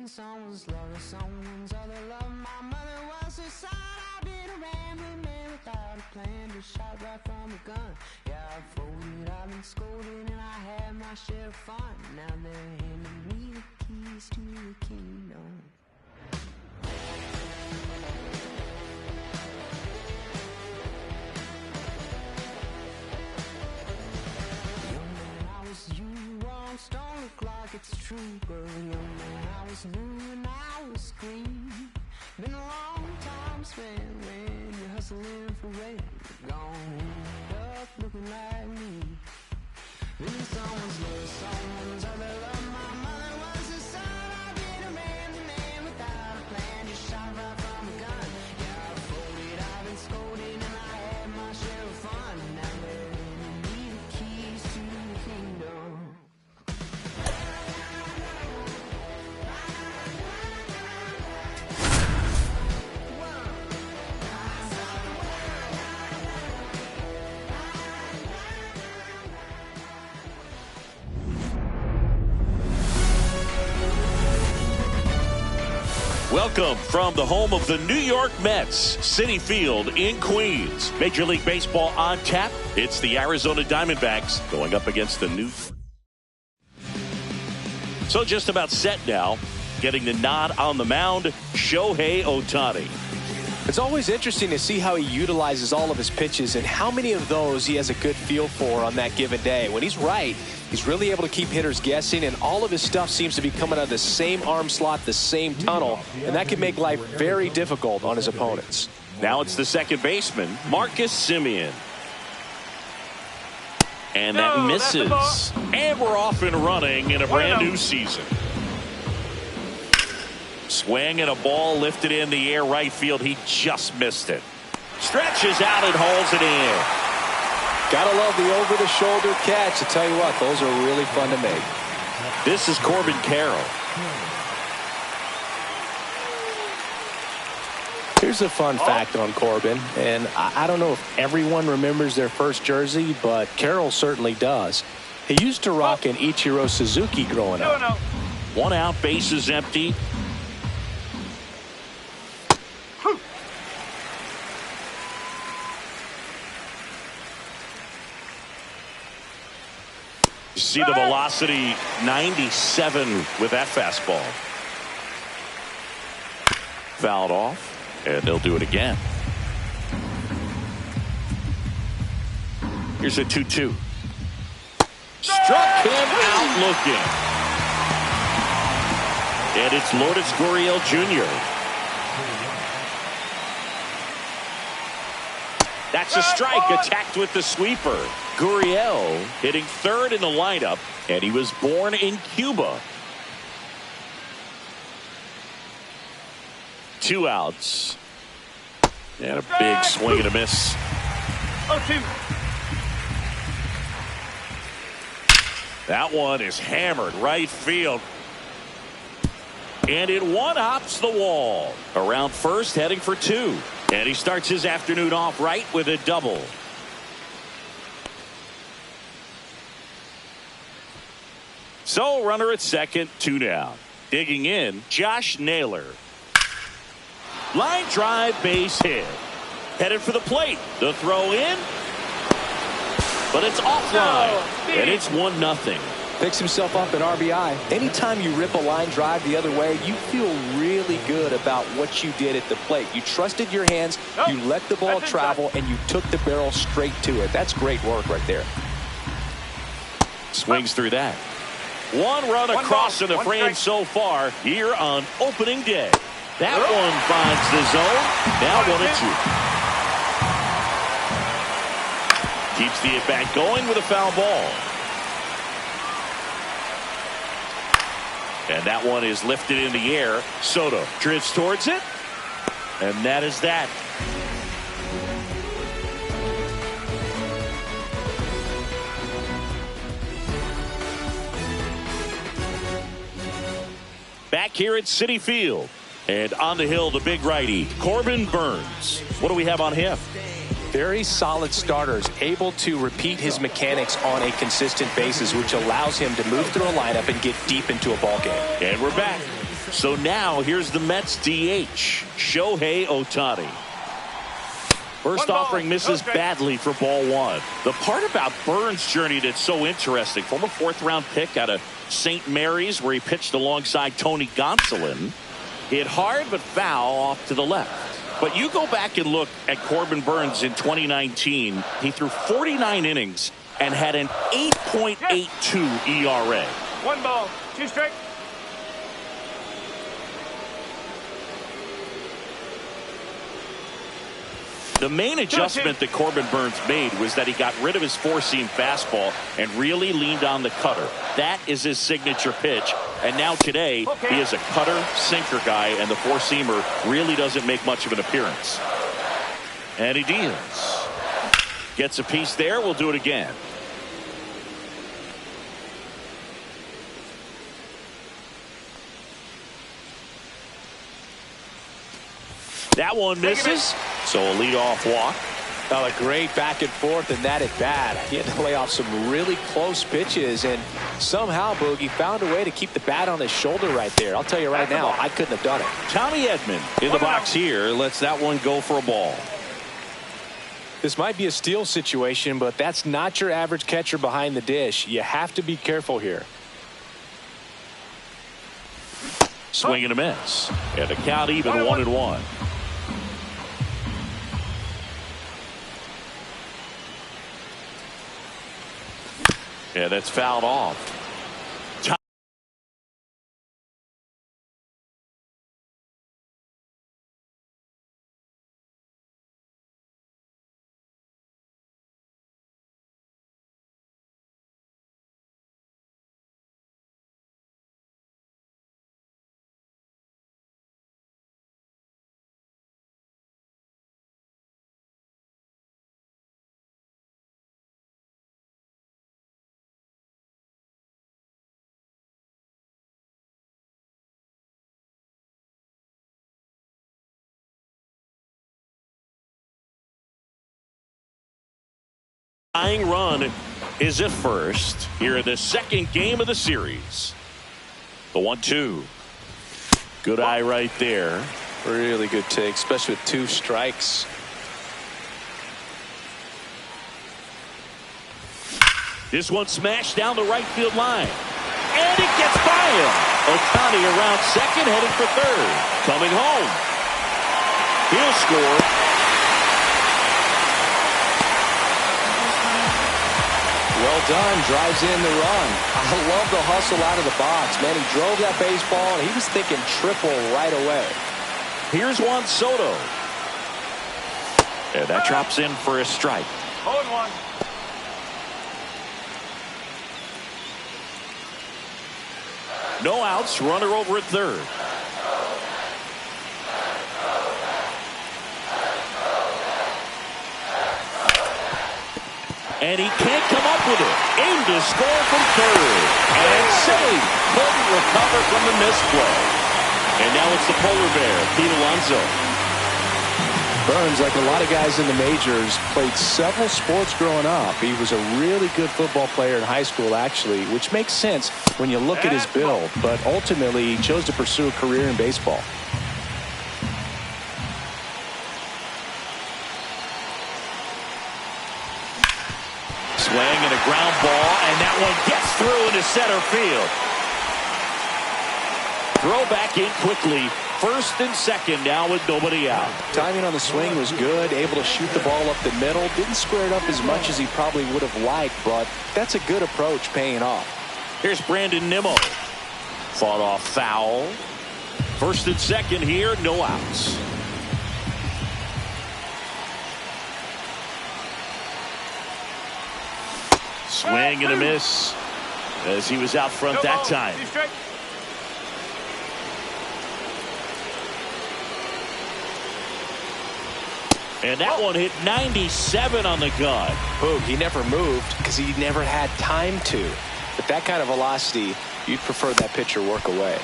Someone's love, someone's other love. My mother was her son. I've been a rambling man without a plan, just shot right from a gun. Yeah, I've folded, I've been scolded, and I had my share of fun. Now they're handing me the keys to the kingdom. Young man, I was you, once don't look like it's true, but young man, I was new and I was green. Been a long time spent when you're hustling for rent. Gone end up looking like me. Been someone's love, someone's other love. My mother was a son. I've been a man without a plan, just shot right from a gun. Yeah, I've folded, I've been scolded, and I had my share of fun. Now they're handing me the keys to the kingdom. Welcome from the home of the New York Mets, Citi Field in Queens. Major League Baseball on tap. It's the Arizona Diamondbacks going up against the New. So just about set now. Getting the nod on the mound, Shohei Ohtani. It's always interesting to see how he utilizes all of his pitches and how many of those he has a good feel for on that given day. When he's right, he's really able to keep hitters guessing, and all of his stuff seems to be coming out of the same arm slot, the same tunnel, and that can make life very difficult on his opponents. Now it's the second baseman, Marcus Semien. And that misses. And we're off and running in a brand new season. Swing and a ball lifted in the air right field. He just missed it. Stretches out and holds it in. Gotta love the over-the-shoulder catch. I tell you what, those are really fun to make. This is Corbin Carroll. Here's a fun fact on Corbin, and I don't know if everyone remembers their first jersey, but Carroll certainly does. He used to rock an Ichiro Suzuki growing up. One out, bases empty. You see the velocity, 97 with that fastball. Fouled off, and they'll do it again. Here's a 2-2. Struck him out looking. And it's Lourdes Gurriel Jr. That's a strike, attacked with the sweeper. Gurriel hitting third in the lineup, and he was born in Cuba. 2 outs. And a big swing and a miss. That one is hammered right field. And it one-hops the wall. Around first, heading for 2. And he starts his afternoon off right with a double. So, runner at second, 2 down. Digging in, Josh Naylor. Line drive, base hit. Headed for the plate. The throw in. But it's offline. And it's 1-0. Picks himself up an RBI. Anytime you rip a line drive the other way, you feel really good about what you did at the plate. You trusted your hands, you let the ball travel, and you took the barrel straight to it. That's great work right there. Swings through that. One run across in the frame so far here on opening day. That one finds the zone. Now 1-2. Keeps the at-bat going with a foul ball. And that one is lifted in the air. Soto drifts towards it. And that is that. Back here at Citi Field. And on the hill, the big righty, Corbin Burnes. What do we have on him? Very solid starters, able to repeat his mechanics on a consistent basis, which allows him to move through a lineup and get deep into a ball game. And we're back. So now here's the Mets DH, Shohei Ohtani. First offering misses badly for ball one. The part about Burns' journey that's so interesting, former fourth-round pick out of St. Mary's, where he pitched alongside Tony Gonsolin, hit hard but foul off to the left. But you go back and look at Corbin Burns in 2019. He threw 49 innings and had an 8.82 ERA. 1 ball, 2 strikes. The main adjustment that Corbin Burns made was that he got rid of his four-seam fastball and really leaned on the cutter. That is his signature pitch. And now today, he is a cutter, sinker guy, and the four-seamer really doesn't make much of an appearance. And he deals. Gets a piece there. We'll do it again. That one misses. So a leadoff walk. A great back and forth in that at bat. He had to lay off some really close pitches, and somehow Boogie found a way to keep the bat on his shoulder right there. I'll tell you right now, I couldn't have done it. Tommy Edman in the box here lets that one go for a ball. This might be a steal situation, but that's not your average catcher behind the dish. You have to be careful here. Swing and a miss. And the count even 1-1. Yeah, that's fouled off. Tying run is at first here in the second game of the series. The 1-2. Good eye right there. Really good take, especially with 2 strikes. This one smashed down the right field line. And it gets by him. Ohtani around second, heading for third. Coming home. He'll score. Well done, drives in the run. I love the hustle out of the box, man. He drove that baseball, and he was thinking triple right away. Here's Juan Soto. And that drops in for a strike. 0-1. No outs, runner over at third. And he can't come up with it. Aimed to score from third. And saved. Couldn't recover from the misplay. And now it's the polar bear, Pete Alonso. Burns, like a lot of guys in the majors, played several sports growing up. He was a really good football player in high school, actually, which makes sense when you look at his build. But ultimately, he chose to pursue a career in baseball. Swing and a ground ball, and that one gets through into center field. Throw back in quickly. First and second now with nobody out. Timing on the swing was good, able to shoot the ball up the middle. Didn't square it up as much as he probably would have liked, but that's a good approach paying off. Here's Brandon Nimmo. Fought off foul. First and second here, no outs. Swing and a miss as he was out front that time. And that one hit 97 on the gun. Boog, he never moved because he never had time to. With that kind of velocity, you'd prefer that pitcher work away.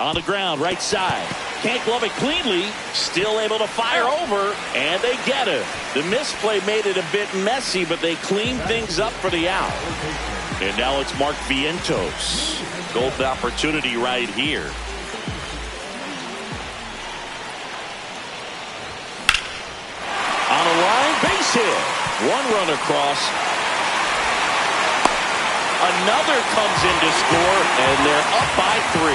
On the ground, right side. Can't glove it cleanly. Still able to fire over, and they get it. The misplay made it a bit messy, but they cleaned things up for the out. And now it's Mark Vientos. Gold opportunity right here. On a line, base hit. One run across. Another comes in to score, and they're up by 3.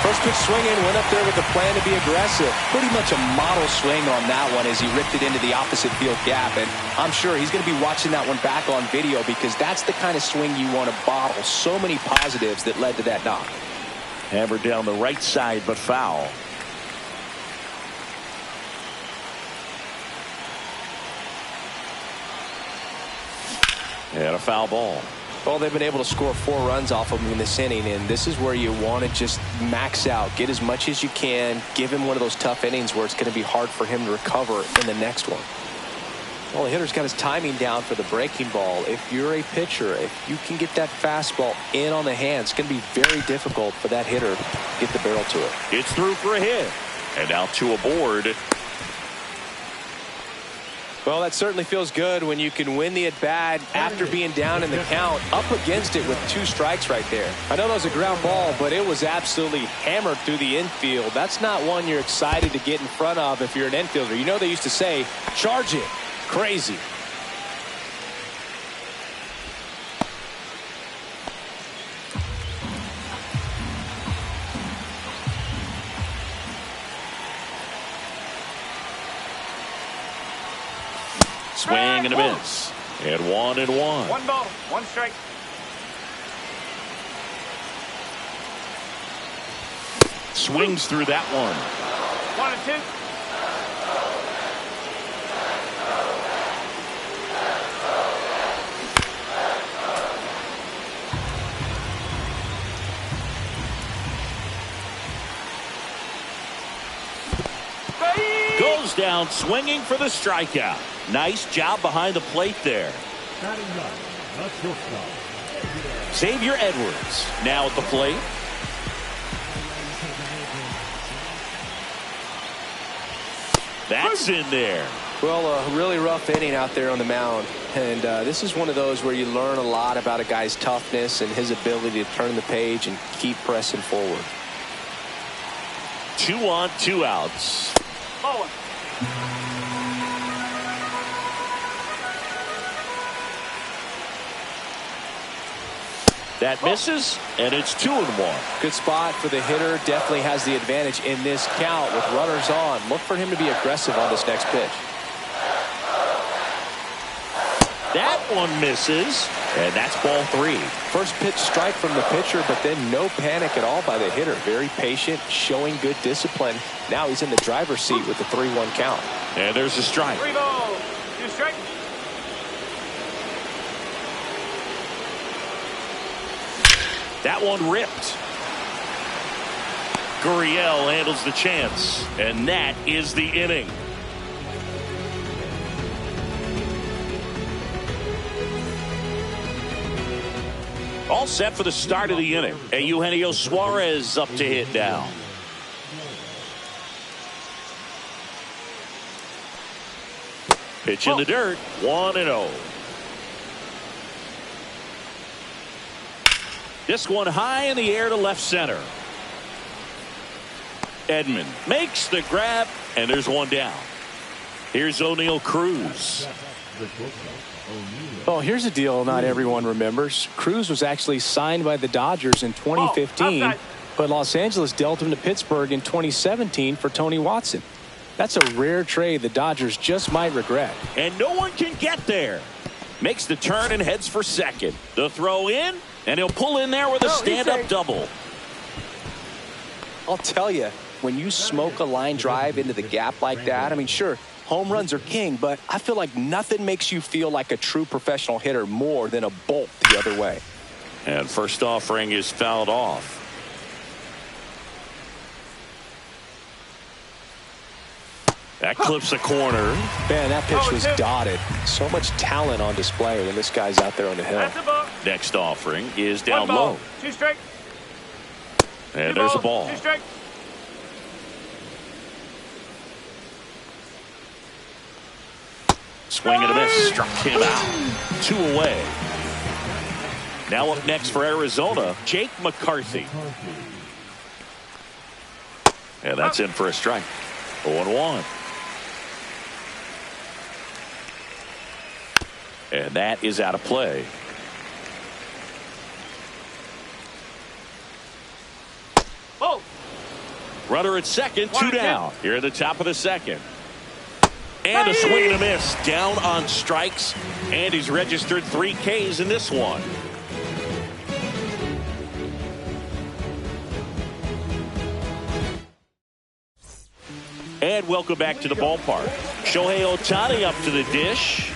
First pitch swinging, went up there with a plan to be aggressive. Pretty much a model swing on that one as he ripped it into the opposite field gap. And I'm sure he's going to be watching that one back on video because that's the kind of swing you want to bottle. So many positives that led to that knock. Hammered down the right side, but foul. And a foul ball. Well, they've been able to score 4 runs off of him in this inning, and this is where you want to just max out, get as much as you can, give him one of those tough innings where it's going to be hard for him to recover in the next one. Well, the hitter's got his timing down for the breaking ball. If you're a pitcher, if you can get that fastball in on the hand, it's going to be very difficult for that hitter to get the barrel to it. It's through for a hit, and now 2 aboard. Well, that certainly feels good when you can win the at-bat after being down in the count, up against it with 2 strikes right there. I know that was a ground ball, but it was absolutely hammered through the infield. That's not one you're excited to get in front of if you're an infielder. You know they used to say, charge it. Crazy. Swing and a miss. And 1-1. 1 ball, 1 strike. Swings through that one. 1-2. Goes down swinging for the strikeout. Nice job behind the plate there. Xavier Edwards now at the plate. That's in there. Well, a really rough inning out there on the mound. And this is one of those where you learn a lot about a guy's toughness and his ability to turn the page and keep pressing forward. 2 on, 2 outs. Ball 1. That misses, and it's 2-1. Good spot for the hitter. Definitely has the advantage in this count with runners on. Look for him to be aggressive on this next pitch. That one misses, and that's ball 3. First pitch strike from the pitcher, but then no panic at all by the hitter. Very patient, showing good discipline. Now he's in the driver's seat with the 3-1 count. And there's a strike. 3 balls, 2 strikes. That one ripped. Gurriel handles the chance, and that is the inning. All set for the start of the inning. And Eugenio Suarez up to hit now. Pitch in the dirt, 1-0. This one high in the air to left center. Edman makes the grab, and there's one down. Here's O'Neal Cruz. Well, here's a deal not everyone remembers. Cruz was actually signed by the Dodgers in 2015, but Los Angeles dealt him to Pittsburgh in 2017 for Tony Watson. That's a rare trade the Dodgers just might regret. And no one can get there. Makes the turn and heads for second. The throw in, and he'll pull in there with a stand-up double. I'll tell you, when you smoke a line drive into the gap like that, I mean, sure, home runs are king, but I feel like nothing makes you feel like a true professional hitter more than a bolt the other way. And first offering is fouled off. That clips the corner. Man, that pitch was dotted. So much talent on display when this guy's out there on the hill. That's a ball. Next offering is down 1 ball, low. 2 strikes. And 2 there's a balls, ball. 2 strikes. Swing and a miss. Struck him out. 2 away. Now up next for Arizona, Jake McCarthy. And that's in for a strike. 0-1. And that is out of play. Oh. Runner at second, 2 down. Here at the top of the second. And a swing and a miss. Down on strikes. And he's registered 3 Ks in this one. And welcome back to the ballpark. Shohei Ohtani up to the dish.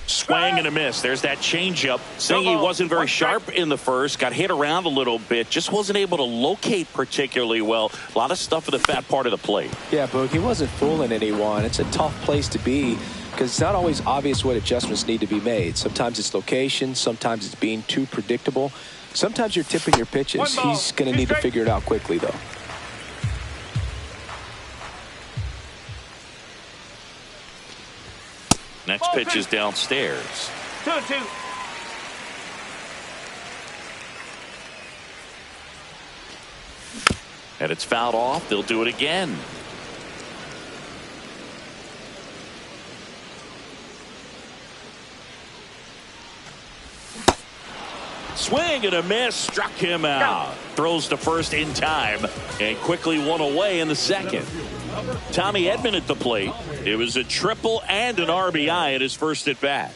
Swing and a miss. There's that changeup. Saying he wasn't very sharp in the first. Got hit around a little bit. Just wasn't able to locate particularly well. A lot of stuff in the fat part of the plate. Yeah, Boog, he wasn't fooling anyone. It's a tough place to be because it's not always obvious what adjustments need to be made. Sometimes it's location. Sometimes it's being too predictable. Sometimes you're tipping your pitches. He's going to need to figure it out quickly, though. Next pitch is downstairs. 2-2. And it's fouled off. They'll do it again. Swing and a miss. Struck him out. Throws to first in time. And quickly 1 away in the second. Tommy Edman at the plate. It was a triple and an RBI at his first at bat.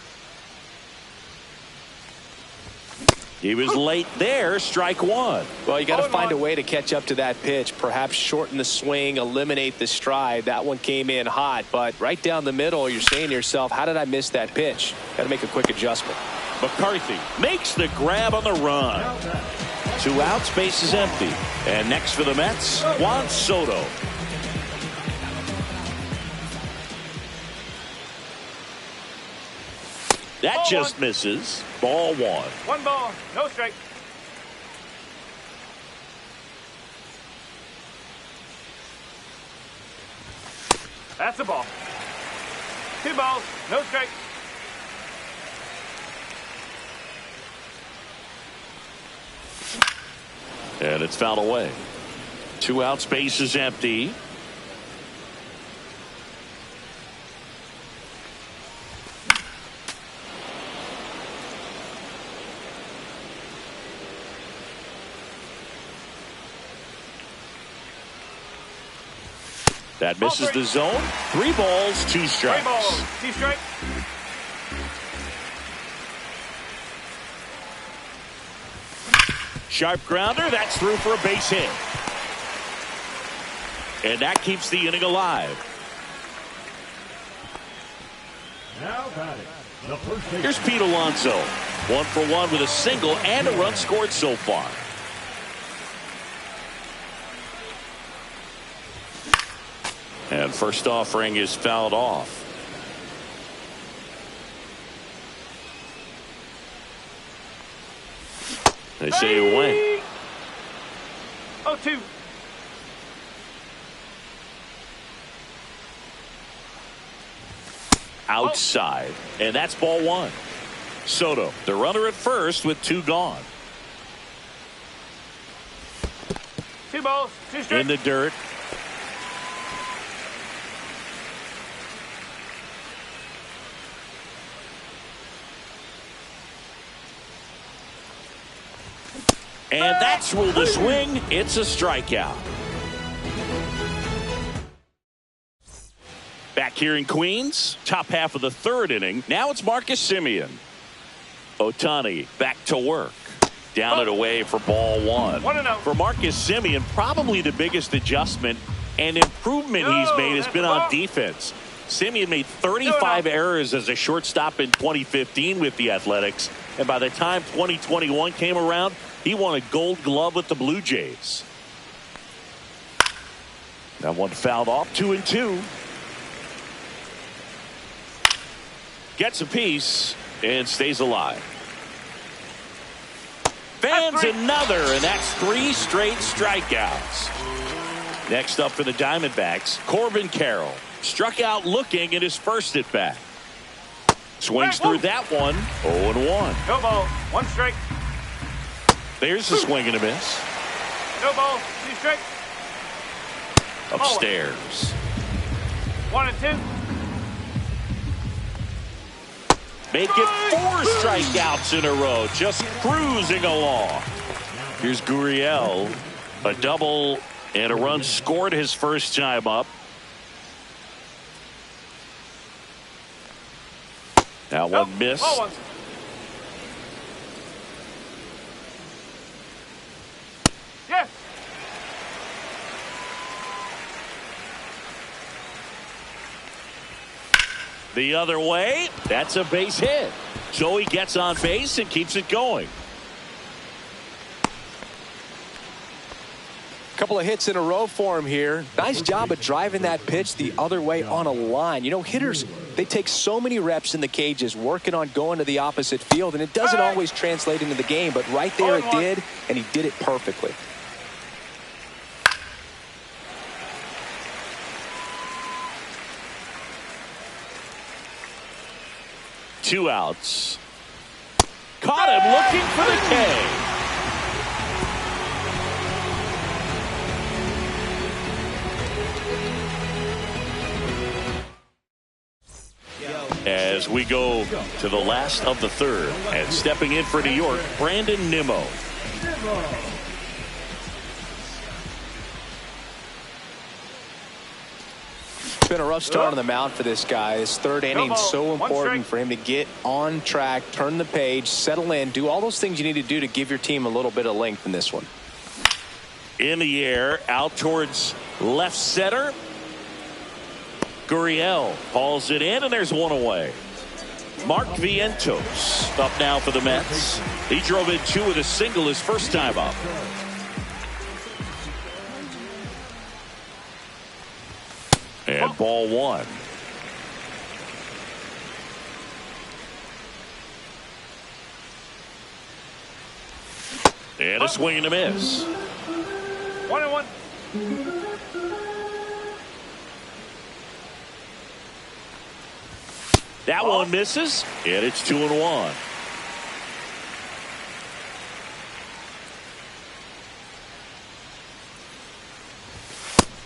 He was late there. Strike 1. Well, you got to find a way to catch up to that pitch. Perhaps shorten the swing, eliminate the stride. That one came in hot, but right down the middle, you're saying to yourself, how did I miss that pitch? Got to make a quick adjustment. McCarthy makes the grab on the run. 2 outs, base is empty. And next for the Mets, Juan Soto. That just misses. Ball 1. 1 ball, no strike. That's a ball. 2 balls, no strike. And it's fouled away. 2 outs, base is empty. That misses the zone. 3 balls, 2 strikes. 3 balls, 2 strikes. Sharp grounder. That's through for a base hit. And that keeps the inning alive. Now batting, the first baseman. Here's Pete Alonso. 1 for 1 with a single and a run scored so far. And first offering is fouled off. They say away. 0-2. Outside. And that's ball 1. Soto, the runner at first with 2 gone. 2 balls, 2 strikes. In the dirt. And that's ruled a swing. It's a strikeout. Back here in Queens, top half of the 3rd inning. Now it's Marcus Semien. Ohtani back to work. Down and away for ball 1. 1-0. For Marcus Semien, probably the biggest adjustment and improvement he's made has been on defense. Semien made 35 errors as a shortstop in 2015 with the Athletics. And by the time 2021 came around, he won a Gold Glove with the Blue Jays. That one fouled off. 2-2. Gets a piece and stays alive. fans another, and that's 3 straight strikeouts. Next up for the Diamondbacks, Corbin Carroll. Struck out looking at his first at bat. Swings through that one. 0-1. No ball. 1 strike. There's the swing and a miss. No ball. 2 strike. Upstairs. 1 and 2. Make it 4 strikeouts in a row. Just cruising along. Here's Gurriel. A double and a run scored his first time up. That one missed. Yes. The other way. That's a base hit. So he gets on base and keeps it going. Couple of hits in a row for him here. Nice job of driving that pitch the other way on a line. You know, hitters, they take so many reps in the cages working on going to the opposite field, and it doesn't always translate into the game, but right there it did, and he did it perfectly. Two outs. Caught him looking for the K. As we go to the last of the third, and stepping in for New York, Brandon Nimmo. It's been a rough start on the mound for this guy. His third inning so important for him to get on track, turn the page, settle in, do all those things you need to do to give your team a little bit of length in this one. In the air, out towards left center. Gurriel hauls it in, and there's one away. Mark Vientos up now for the Mets. He drove in 2 with a single his first time up. And ball 1. And a swing and a miss. 1-1. That one misses, and it's 2-1.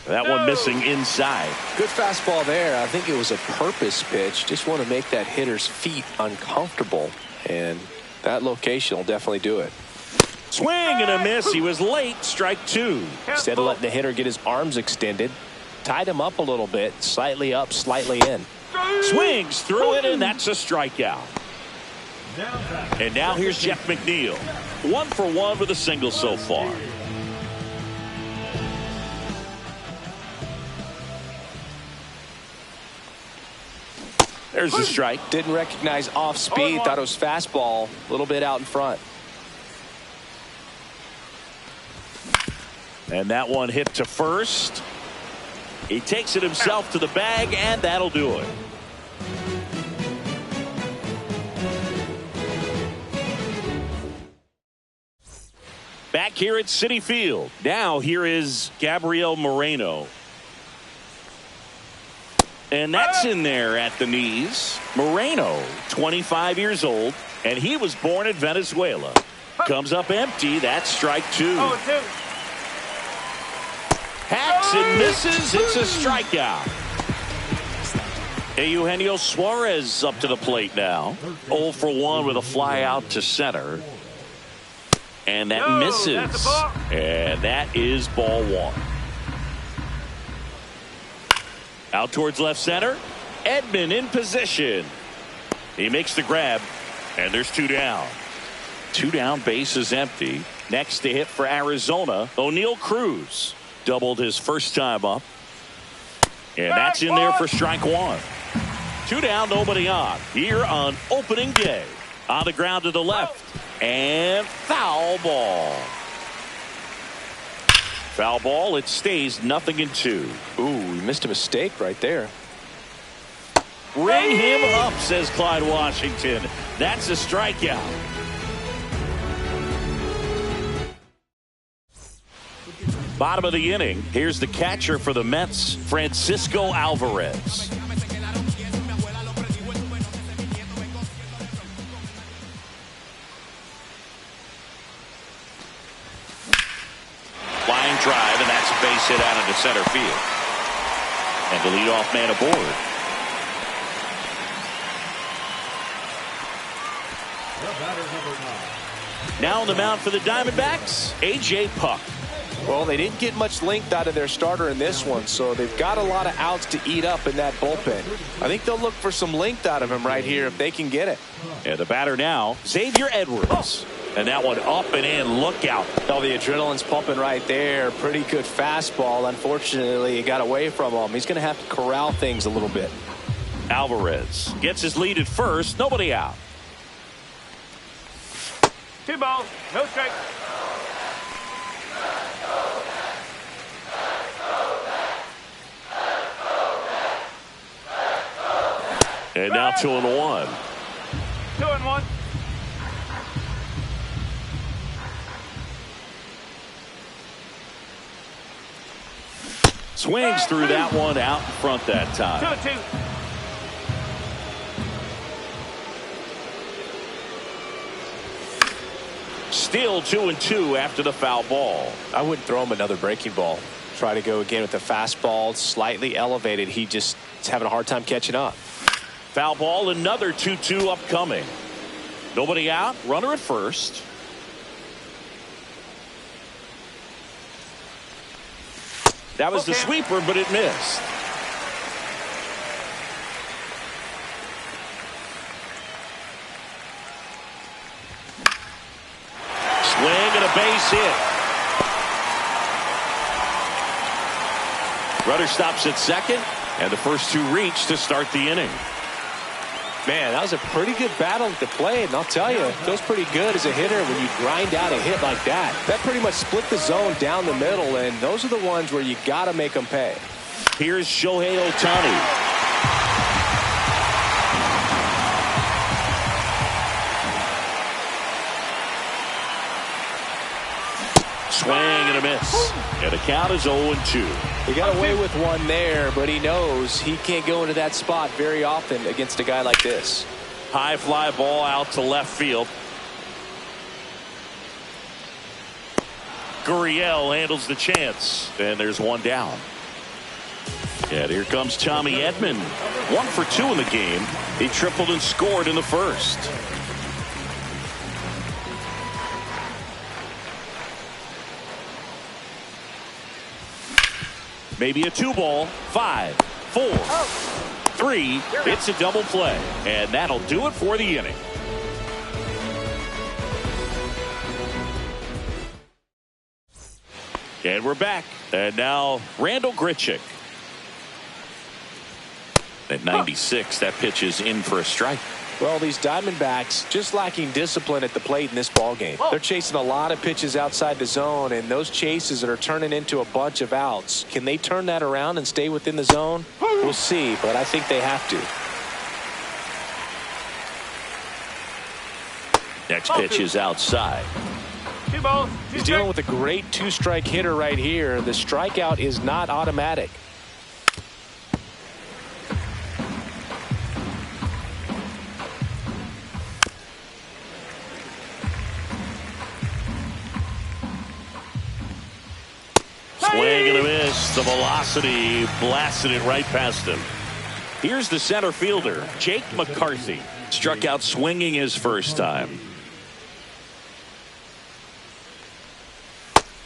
That one missing inside. Good fastball there. I think it was a purpose pitch. Just want to make that hitter's feet uncomfortable, and that location will definitely do it. Swing and a miss. He was late. Strike 2. Instead of letting the hitter get his arms extended, tied him up a little bit, slightly up, slightly in. Swings through it, and that's a strikeout. And now here's Jeff McNeil. 1 for 1 with a single so far. There's the strike. Didn't recognize off speed. Thought it was fastball. A little bit out in front. And that one hit to first. He takes it himself to the bag, and that'll do it. Back here at Citi Field. Now here is Gabriel Moreno. And that's in there at the knees. Moreno, 25 years old, and he was born in Venezuela. Comes up empty. That's strike 2. Hacks and misses. It's a strikeout. Eugenio Suarez up to the plate now. 0 for 1 with a fly out to center. And that misses. And that is ball 1. Out towards left center. Edman in position. He makes the grab. And there's 2 down. 2 down, base is empty. Next to hit for Arizona, O'Neal Cruz. Doubled his first time up. And that's in there for strike 1. 2 down, nobody on. Here on opening day. On the ground to the left. And foul ball. Foul ball. It stays 0-2. Ooh, he missed a mistake right there. Ring him up, says Clyde Washington. That's a strikeout. Bottom of the inning, here's the catcher for the Mets, Francisco Alvarez. Line drive, and that's a base hit out into center field. And the leadoff man aboard. The batter, number 9. Now on the mound for the Diamondbacks, A.J. Puk. Well, they didn't get much length out of their starter in this one, so they've got a lot of outs to eat up in that bullpen. I think they'll look for some length out of him right here if they can get it. And the batter now, Xavier Edwards. And that one up and in, look out. Oh, the adrenaline's pumping right there. Pretty good fastball. Unfortunately, it got away from him. He's going to have to corral things a little bit. Alvarez gets his lead at first, nobody out. 2 balls, no strike. And now 2-1. 2-1. Swings through that one out in front that time. 2-2. Still 2-2 after the foul ball. I wouldn't throw him another breaking ball. Try to go again with the fastball, slightly elevated. He just is having a hard time catching up. Foul ball, another 2-2 upcoming. Nobody out, runner at first. That was the sweeper, but it missed. Swing and a base hit. Runner stops at second, and the first 2 reach to start the inning. Man, that was a pretty good battle at the plate, and I'll tell you, it feels pretty good as a hitter when you grind out a hit like that. That pretty much split the zone down the middle, and those are the ones where you got to make them pay. Here's Shohei Ohtani. Swing and a miss. And the count is 0-2. He got away with one there, but he knows he can't go into that spot very often against a guy like this. High fly ball out to left field. Gurriel handles the chance, and there's one down. And here comes Tommy Edman. 1 for 2 in the game. He tripled and scored in the first. Maybe a 2-ball. 5, 4, 3. It's a double play, and that'll do it for the inning. And we're back. And now Randal Grichuk. At 96, that pitch is in for a strike. Well, these Diamondbacks just lacking discipline at the plate in this ballgame. They're chasing a lot of pitches outside the zone, and those chases that are turning into a bunch of outs. Can they turn that around and stay within the zone? We'll see, but I think they have to. Next pitch is outside. 2 balls, 2 He's dealing with a great 2-strike hitter right here. The strikeout is not automatic. Swing and a miss. The velocity blasted it right past him. Here's the center fielder, Jake McCarthy. Struck out swinging his first time.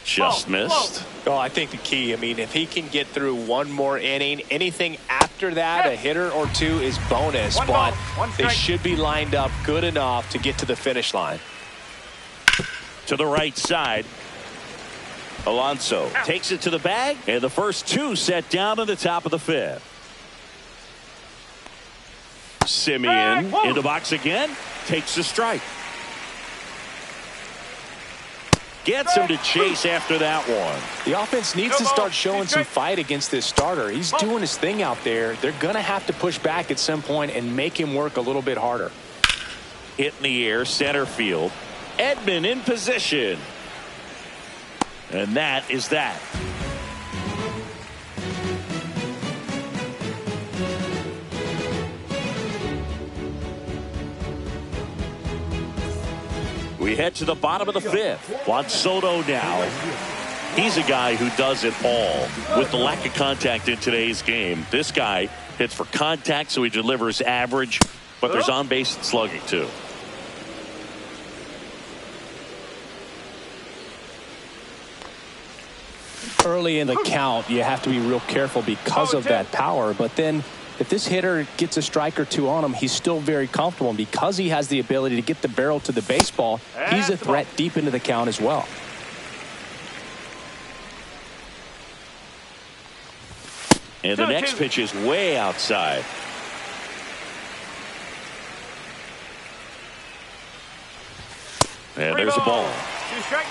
Just missed. Oh, I think the key, I mean, if he can get through one more inning, anything after that, a hitter or 2 is bonus, but they should be lined up good enough to get to the finish line. To the right side. Alonso takes it to the bag, and the first 2 set down in the top of the 5th. Simeon in the box again, takes the strike. Gets him to chase after that one. The offense needs to start showing some fight against this starter. He's doing his thing out there. They're going to have to push back at some point and make him work a little bit harder. Hit in the air, center field. Edman in position. And that is that. We head to the bottom of the fifth. Juan Soto now. He's a guy who does it all. With the lack of contact in today's game, this guy hits for contact, so he delivers average, but there's on-base slugging too. Early in the count, you have to be real careful because of that power, but then if this hitter gets a strike or two on him, he's still very comfortable. And because he has the ability to get the barrel to the baseball, he's a threat deep into the count as well. And the next pitch is way outside. And there's a ball. 2 strikes.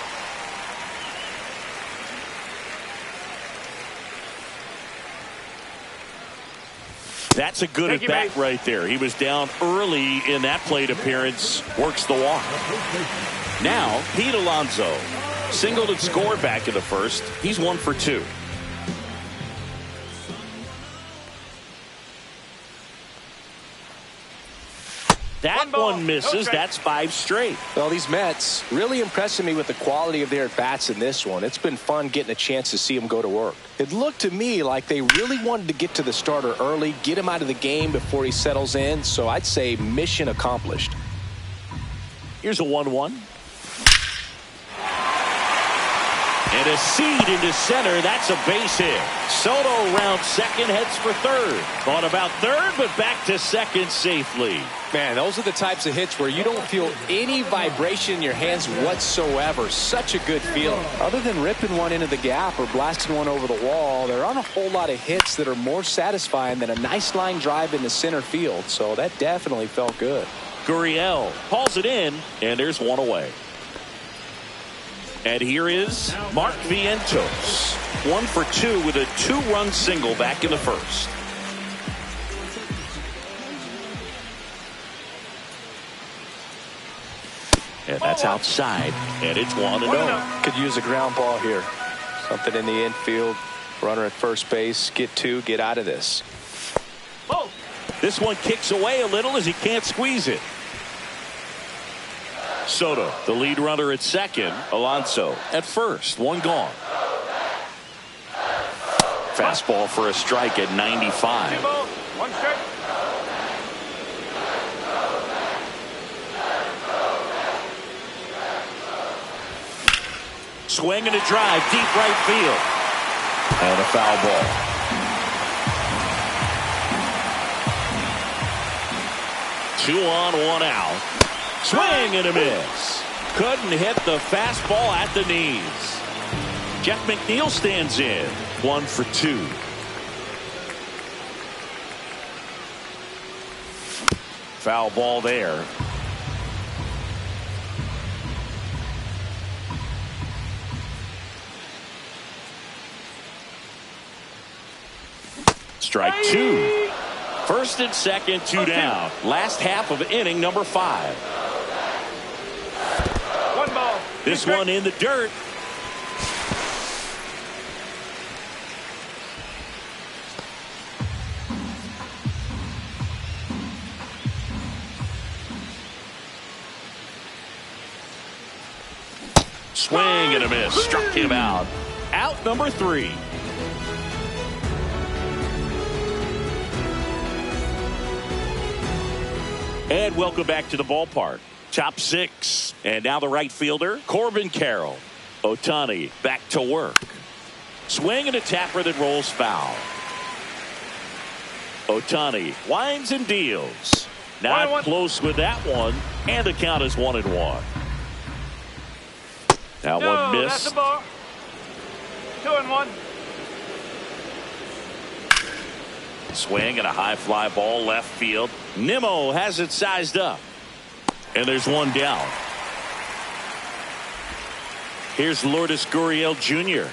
That's a good at bat right there. He was down early in that plate appearance. Works the walk. Now, Pete Alonso singled and scored back in the first. He's 1 for 2. That one misses. That's 5 straight. Well, these Mets really impressing me with the quality of their at-bats in this one. It's been fun getting a chance to see them go to work. It looked to me like they really wanted to get to the starter early, get him out of the game before he settles in. So I'd say mission accomplished. Here's a 1-1. And a seed into center. That's a base hit. Soto round second, heads for third. Thought about third, but back to second safely. Man, those are the types of hits where you don't feel any vibration in your hands whatsoever. Such a good feeling. Other than ripping one into the gap or blasting one over the wall, there aren't a whole lot of hits that are more satisfying than a nice line drive into center field. So that definitely felt good. Gurriel hauls it in, and there's one away. And here is Mark Vientos. 1 for 2 with a 2-run single back in the first. And that's outside, and it's 1-0. Could use a ground ball here. Something in the infield. Runner at first base. Get 2. Get out of this. This one kicks away a little as he can't squeeze it. Soto, the lead runner at second. Alonso at first. 1 gone. Fastball for a strike at 95. 1 strike. Swing and a drive, deep right field. And a foul ball. Two on, 1 out. Swing and a miss. Couldn't hit the fastball at the knees. Jeff McNeil stands in. 1 for 2. Foul ball there. Strike 2. First and second, 2 down. Last half of inning number 5. 1 ball. This one in the dirt. Swing and a miss. Struck him out. Out number 3. And welcome back to the ballpark. Top 6. And now the right fielder, Corbin Carroll. Ohtani back to work. Swing and a tapper that rolls foul. Ohtani winds and deals. Not close with that one. And the count is 1-1. That one missed. That's a ball. 2-1. Swing and a high fly ball left field. Nimmo has it sized up. And there's one down. Here's Lourdes Gurriel Jr.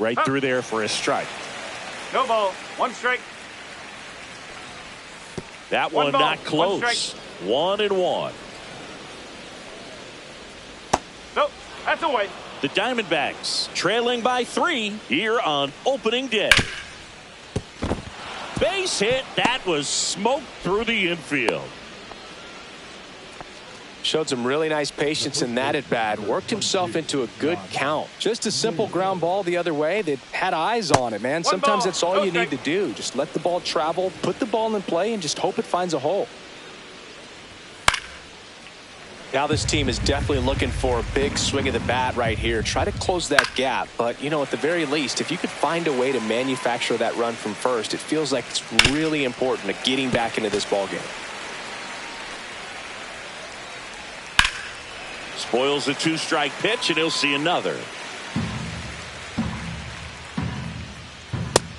Right through there for a strike. No ball. 1 strike. That one ball, not close. 1-1. That's away. The Diamondbacks trailing by 3 here on opening day. Base hit. That was smoked through the infield. Showed some really nice patience in that at bat. Worked himself into a good count. Just a simple ground ball the other way that had eyes on it, man. Sometimes that's all you need to do. Just let the ball travel, put the ball in play, and just hope it finds a hole. Now this team is definitely looking for a big swing of the bat right here. Try to close that gap. But, you know, at the very least, if you could find a way to manufacture that run from first, it feels like it's really important to getting back into this ballgame. Spoils a 2-strike pitch, and he'll see another.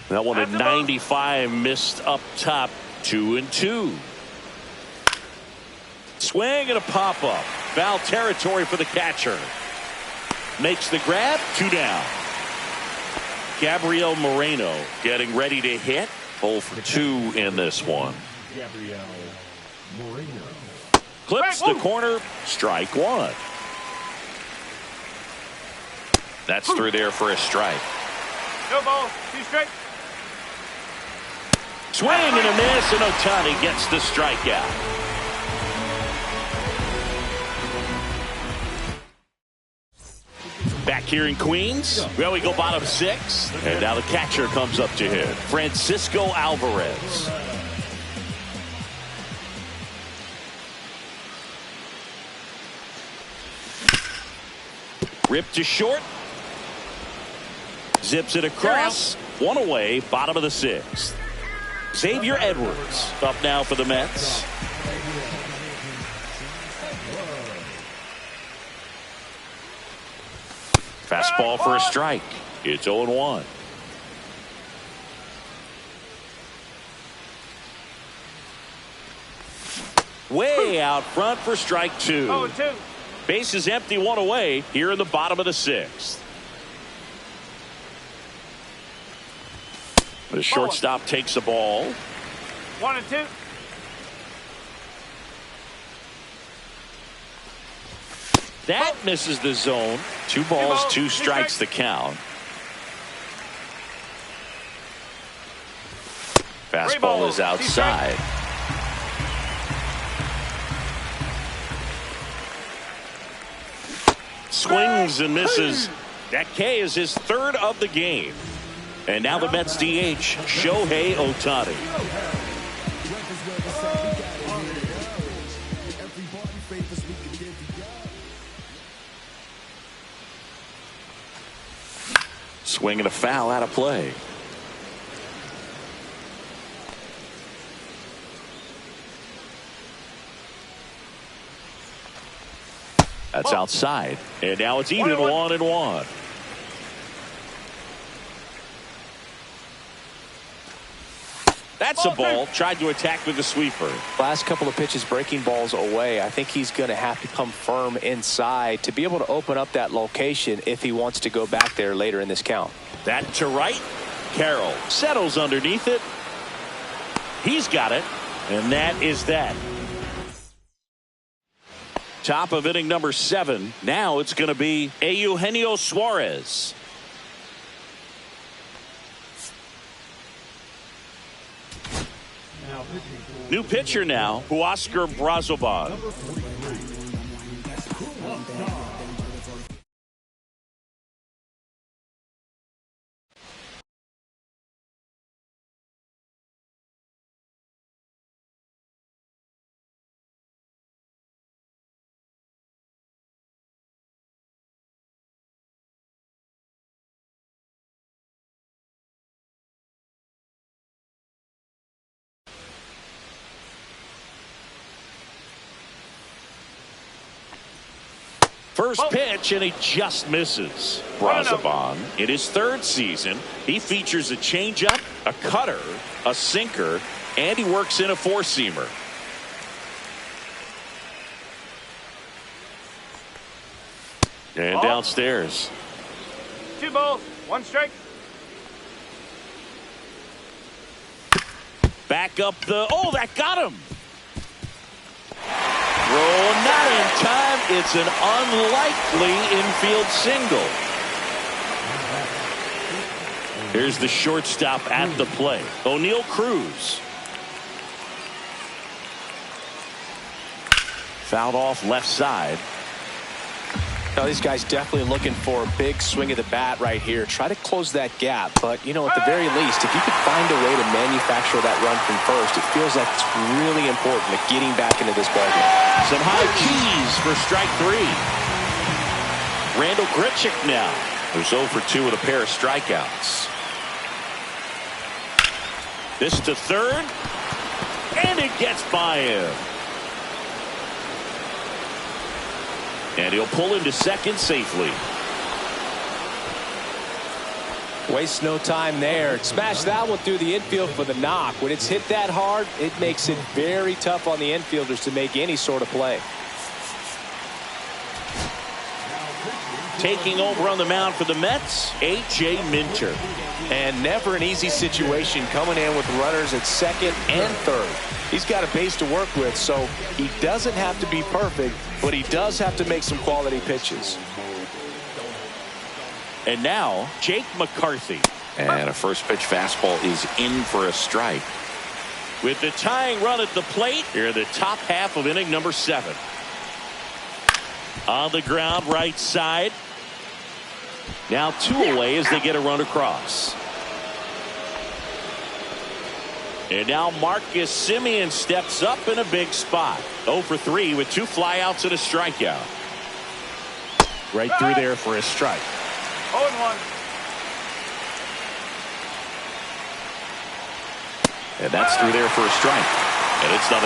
That one at 95, missed up top, 2-2. Swing and a pop-up. Foul territory for the catcher. Makes the grab, 2 down. Gabriel Moreno getting ready to hit. 0 for 2 in this one. Gabriel Moreno. Clips the corner, strike 1. That's through there for a strike. No ball. 2 straight. Swing and a miss, and Ohtani gets the strikeout. Back here in Queens, well, we go bottom 6, and now the catcher comes up to hit. Francisco Alvarez. Ripped to short. Zips it across. 1 away, bottom of the 6th. Xavier Edwards up now for the Mets. Fastball for a strike. It's 0-1. Way out front for strike 2. 0-2. Base is empty, 1 away here in the bottom of the 6th. The shortstop takes the ball. 1-2. That misses the zone. 2 balls, 2 strikes the count. Fastball is outside. Swings and misses. That K is his 3rd of the game. And now the Mets DH, Shohei Ohtani. Swing and a foul out of play. That's outside. And now it's even 1-1. That's a ball. Tried to attack with the sweeper. Last couple of pitches breaking balls away. I think he's going to have to come firm inside to be able to open up that location if he wants to go back there later in this count. That to right. Carroll settles underneath it. He's got it. And that is that. Top of inning number 7. Now it's going to be Eugenio Suarez. New pitcher now, Huascar Brazoban. First pitch, and he just misses. Brazoban, in his 3rd season, he features a changeup, a cutter, a sinker, and he works in a 4-seamer. And downstairs. 2 balls, 1 strike. Back up the, oh, that got him. throw not in time. It's an unlikely infield single. Here's the shortstop at the plate, O'Neal Cruz. Fouled off left side. Now, these guys definitely looking for a big swing of the bat right here. Try to close that gap. But, you know, at the very least, if you could find a way to manufacture that run from first, it feels like it's really important to getting back into this ballgame. Some high keys for strike 3. Randal Grichuk now. Who's 0 for 2 with a pair of strikeouts. This to third. And it gets by him. And he'll pull into second safely. Waste no time there. Smash that one through the infield for the knock. When it's hit that hard, it makes it very tough on the infielders to make any sort of play. Taking over on the mound for the Mets, A.J. Minter. And never an easy situation coming in with runners at second and third. He's got a base to work with, so he doesn't have to be perfect, but he does have to make some quality pitches. And now, Jake McCarthy. And a first pitch fastball is in for a strike. With the tying run at the plate, here are the top half of inning number 7. On the ground, right side. Now 2 away as they get a run across. And now Marcus Semien steps up in a big spot. 0 for 3 with 2 flyouts and a strikeout. Right through there for a strike. 0-1. And that's through there for a strike. And it's 0-2.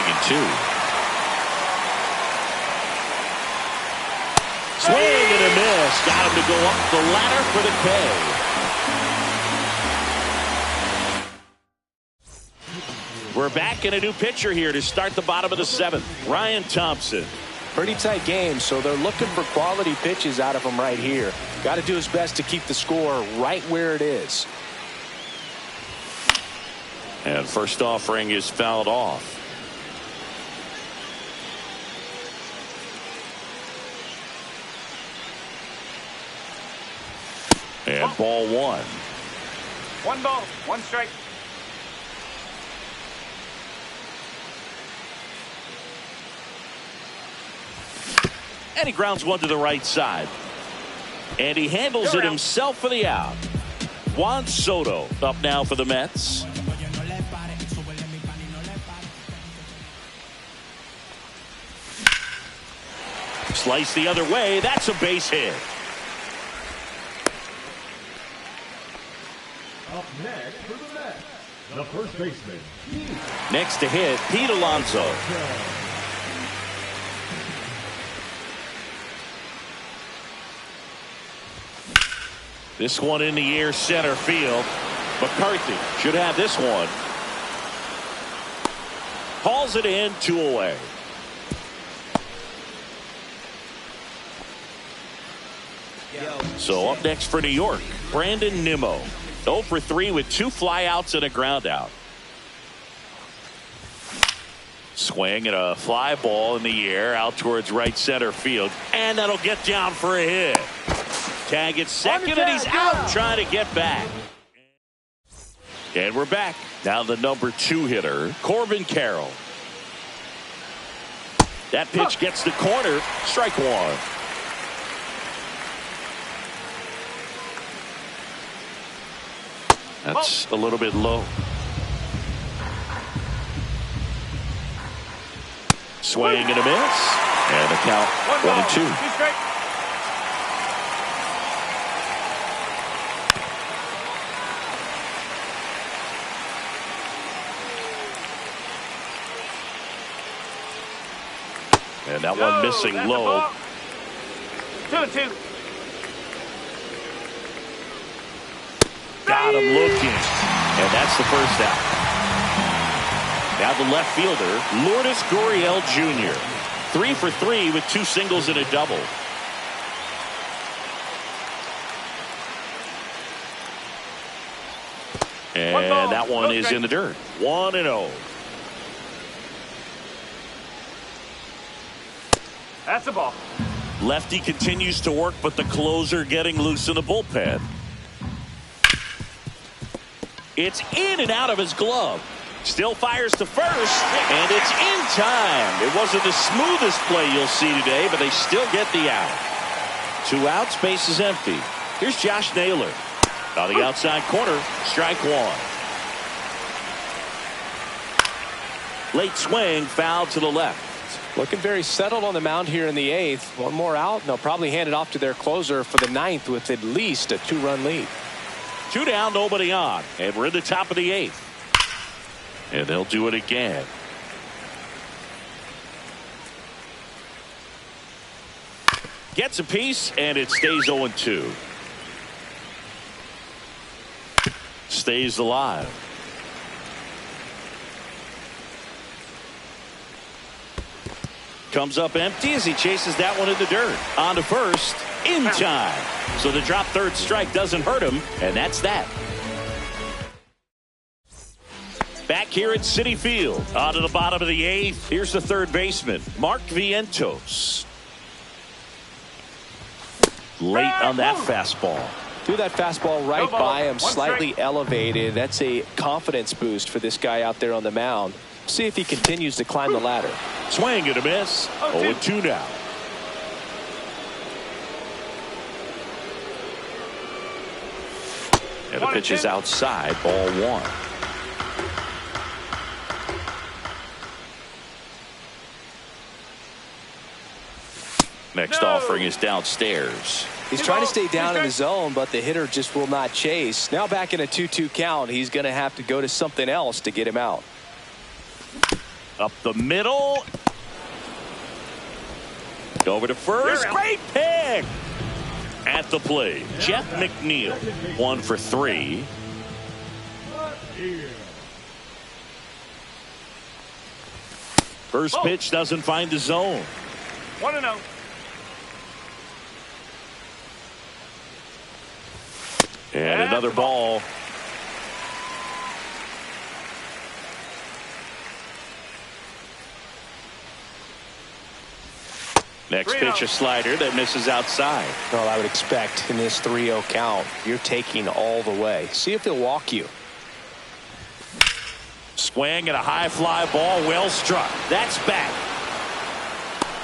Swing and a miss. Got him to go up the ladder for the K. We're back in a new pitcher here to start the bottom of the 7th. Ryan Thompson. Pretty tight game, so they're looking for quality pitches out of him right here. Got to do his best to keep the score right where it is. And first offering is fouled off. And ball 1. 1 ball, 1 strike. And he grounds one to the right side. And he handles it himself for the out. Juan Soto up now for the Mets. Slice the other way. That's a base hit. Up next for the Mets, the first baseman. Next to hit, Pete Alonso. This one in the air, center field. McCarthy should have this one. Hauls it in, 2 away. So up next for New York, Brandon Nimmo. 0 for 3 with 2 flyouts and a ground out. Swing and a fly ball in the air out towards right center field. And that'll get down for a hit. Tag at second, and he's out trying to get back. And we're back. Now the number 2 hitter, Corbin Carroll. That pitch gets the corner. Strike 1. That's a little bit low. Swing and a miss. And the count 1-2. And that one missing low. 2-2. Got him looking. And that's the first out. Now the left fielder, Lourdes Gurriel Jr. 3 for 3 with 2 singles and a double. And that one is in the dirt. 1-0. That's a ball. Lefty continues to work, but the closer getting loose in the bullpen. It's in and out of his glove. Still fires to first, and it's in time. It wasn't the smoothest play you'll see today, but they still get the out. 2 outs, base is empty. Here's Josh Naylor. On the outside corner, strike 1. Late swing, foul to the left. Looking very settled on the mound here in the 8th. One more out, and they'll probably hand it off to their closer for the 9th with at least a 2-run lead. 2 down, nobody on, and we're in the top of the 8th. And they'll do it again. Gets a piece, and it stays 0-2. Stays alive. Comes up empty as he chases that one in the dirt. On to first, in time. So the drop third strike doesn't hurt him, and that's that. Back here at Citi Field, on to the bottom of the 8th. Here's the third baseman, Mark Vientos. Late on that fastball. Threw that fastball right by him, slightly elevated. That's a confidence boost for this guy out there on the mound. See if he continues to climb the ladder. Swing and a miss. 0-2 now. And the pitch is outside, ball 1. Next offering is downstairs. He's trying to stay down in the zone, but the hitter just will not chase. Now back in a 2-2 count, he's going to have to go to something else to get him out. Up the middle. Over to first. Great pick. At the plate, Jeff McNeil. 1 for 3. First pitch doesn't find the zone. 1-0. And another ball. Next pitch, a slider that misses outside. Well, I would expect in this 3-0 count, you're taking all the way. See if he'll walk you. Swing and a high fly ball, well struck. That's back.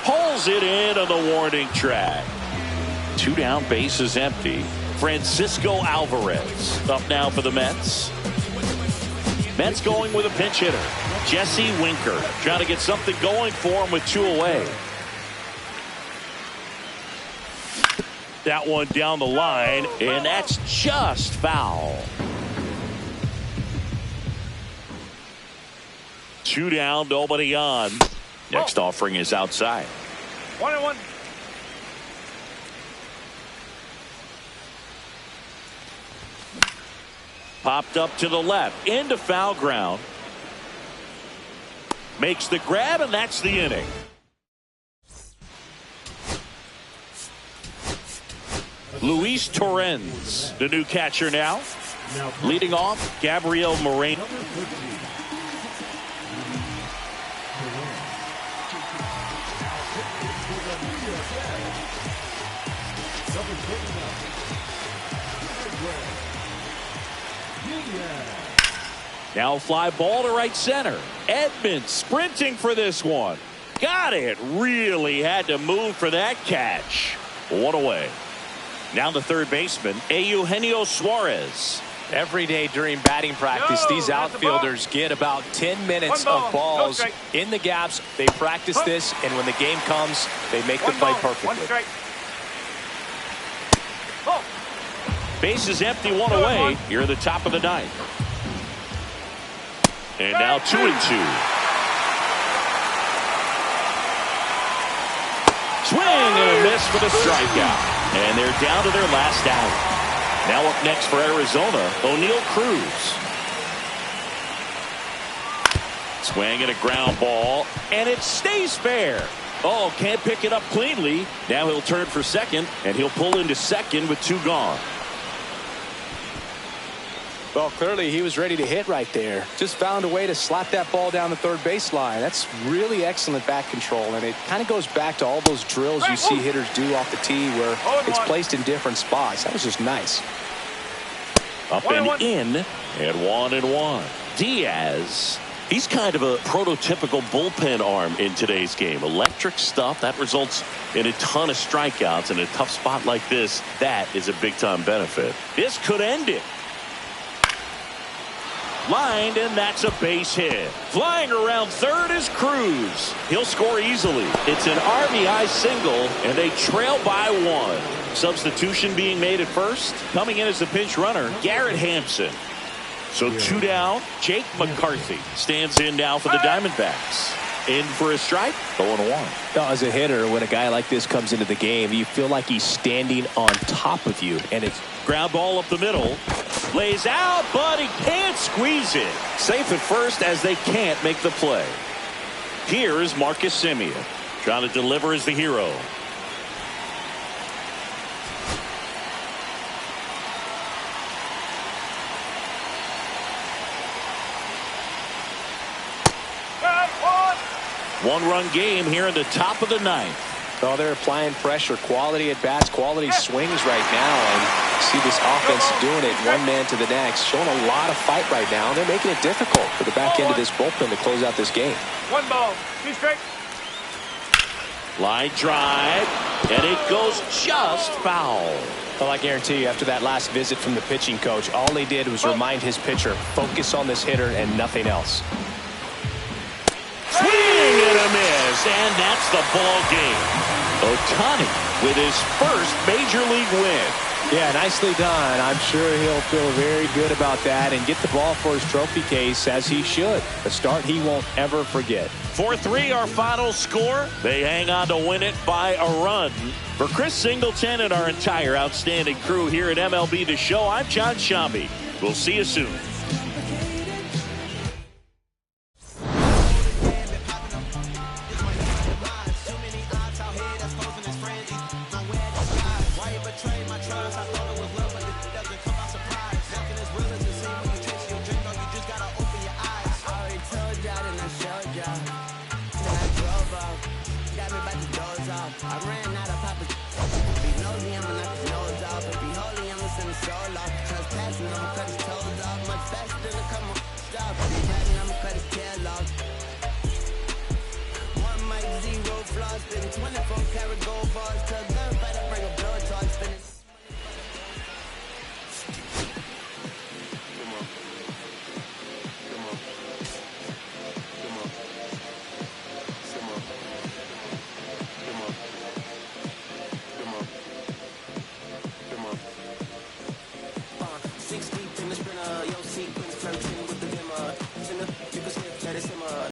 Pulls it in on the warning track. 2 down, base is empty. Francisco Alvarez up now for the Mets. Mets going with a pinch hitter. Jesse Winker trying to get something going for him with 2 away. That one down the line, and that's just foul. 2 down, nobody on. Next offering is outside. 1-1. Popped up to the left, into foul ground. Makes the grab, and that's the inning. Luis Torrens, the new catcher now. Leading off, Gabriel Moreno. Now fly ball to right center. Edmonds sprinting for this one. Got it. Really had to move for that catch. 1 away. Now the third baseman, Eugenio Suarez. Every day during batting practice, these outfielders get about 10 minutes of balls in the gaps. They practice this, and when the game comes, they make the play perfectly. Base is empty, 1 away. Here at the top of the 9th. And now 2-2. Swing and a miss for the strikeout. And they're down to their last out. Now up next for Arizona, O'Neal Cruz. Swing and a ground ball, and it stays fair. Oh, can't pick it up cleanly. Now he'll turn for second, and he'll pull into second with 2 gone. Well, clearly he was ready to hit right there. Just found a way to slap that ball down the third baseline. That's really excellent bat control, and it kind of goes back to all those drills you see hitters do off the tee where it's placed in different spots. That was just nice. Up and in, and 1-1. Diaz, he's kind of a prototypical bullpen arm in today's game. Electric stuff that results in a ton of strikeouts. In a tough spot like this, that is a big-time benefit. This could end it. Lined, and that's a base hit. Flying around third is Cruz. He'll score easily. It's an RBI single, and they trail by 1. Substitution being made at first. Coming in as the pinch runner, Garrett Hampson. So 2 down. Jake McCarthy stands in now for the Diamondbacks. In for a strike, 0-1. As a hitter, when a guy like this comes into the game, you feel like he's standing on top of you. And it's ground ball up the middle. Lays out, but he can't squeeze it. Safe at first as they can't make the play. Here is Marcus Semien. Trying to deliver as the hero. One-run game here in the top of the 9th. Oh, they're applying pressure, quality at bats, quality swings right now, and see this offense doing it one man to the next, showing a lot of fight right now. They're making it difficult for the back end of this bullpen to close out this game. 1 ball, 2 strikes. Line drive, and it goes just foul. Well, I guarantee you, after that last visit from the pitching coach, all he did was remind his pitcher, focus on this hitter and nothing else. Swing and a miss, and that's the ball game. Ohtani with his first major league win. Yeah, nicely done. I'm sure he'll feel very good about that and get the ball for his trophy case, as he should. A start he won't ever forget. 4-3 our final score. They hang on to win it by a run. For Chris Singleton and our entire outstanding crew here at MLB The Show, I'm John Shambi. We'll see you soon. I ran out of poppers. Be nosy, I'ma knock his nose off. If he holy, I'ma send his soul off. Trespassing, I'ma cut his toes off. Much faster than a couple stop. If he bragging, I'ma cut his tail off. 1 mic, 0 flaws. Spin 24 karat gold bars. To a gunfighter, bring a blow torch. Spin it. Six deep in the sprinter, yo, seat.